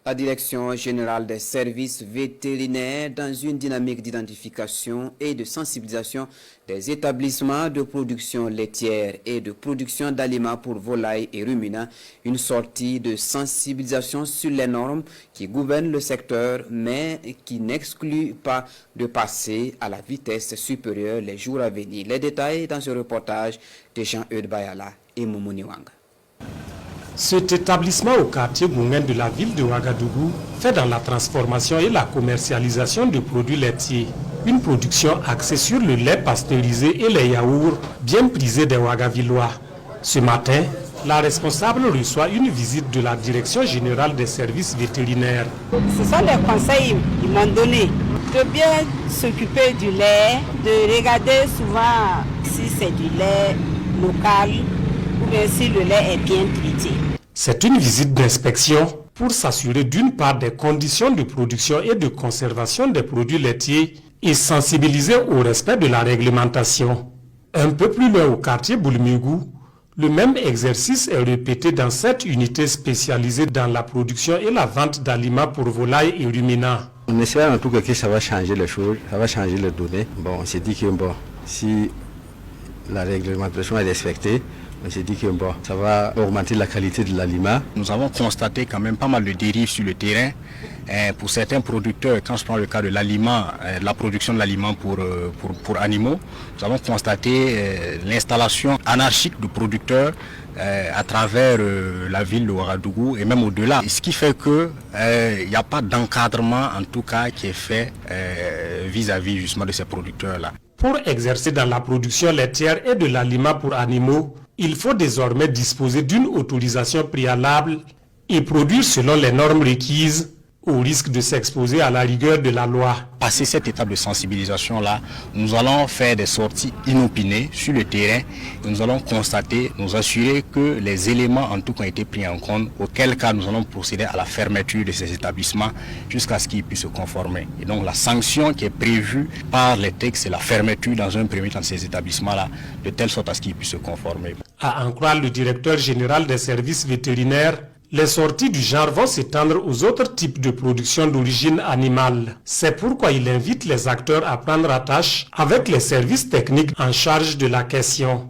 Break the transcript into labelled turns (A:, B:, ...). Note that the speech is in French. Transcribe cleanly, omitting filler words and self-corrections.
A: La Direction générale des services vétérinaires, dans une dynamique d'identification et de sensibilisation des établissements de production laitière et de production d'aliments pour volailles et ruminants, une sortie de sensibilisation sur les normes qui gouvernent le secteur, mais qui n'exclut pas de passer à la vitesse supérieure les jours à venir. Les détails dans ce reportage de Jean-Eudes Bayala et Moumouni Wanga.
B: Cet établissement au quartier Goungen de la ville de Ouagadougou fait dans la transformation et la commercialisation de produits laitiers. Une production axée sur le lait pasteurisé et les yaourts bien prisés des Ouagavillois. Ce matin, la responsable reçoit une visite de la Direction générale des services vétérinaires.
C: Ce sont les conseils qu'ils m'ont donné de bien s'occuper du lait, de regarder souvent si c'est du lait local ou bien si le lait est bien traité.
B: C'est une visite d'inspection pour s'assurer d'une part des conditions de production et de conservation des produits laitiers et sensibiliser au respect de la réglementation. Un peu plus loin au quartier Boulmigou, le même exercice est répété dans cette unité spécialisée dans la production et la vente d'aliments pour volailles et ruminants.
D: On espère en tout cas que ça va changer les choses, ça va changer les données. On s'est dit que si la réglementation est respectée, on s'est dit que ça va augmenter la qualité de l'aliment.
E: Nous avons constaté quand même pas mal de dérives sur le terrain. Pour certains producteurs, quand je prends le cas de l'aliment, la production de l'aliment pour animaux, nous avons constaté l'installation anarchique de producteurs à travers la ville de Ouagadougou et même au-delà. Ce qui fait qu'il n'y a pas d'encadrement en tout cas qui est fait vis-à-vis justement de ces producteurs-là.
B: Pour exercer dans la production laitière et de l'aliment pour animaux, il faut désormais disposer d'une autorisation préalable et produire selon les normes requises, au risque de s'exposer à la rigueur de la loi.
E: Passé cette étape de sensibilisation-là, nous allons faire des sorties inopinées sur le terrain. Nous allons constater, nous assurer que les éléments en tout cas ont été pris en compte, auquel cas nous allons procéder à la fermeture de ces établissements jusqu'à ce qu'ils puissent se conformer. Et donc la sanction qui est prévue par les textes, c'est la fermeture dans un premier temps de ces établissements-là, de telle sorte à ce qu'ils puissent se conformer.
B: À en croire le directeur général des services vétérinaires, les sorties du genre vont s'étendre aux autres types de production d'origine animale. C'est pourquoi il invite les acteurs à prendre attache avec les services techniques en charge de la question.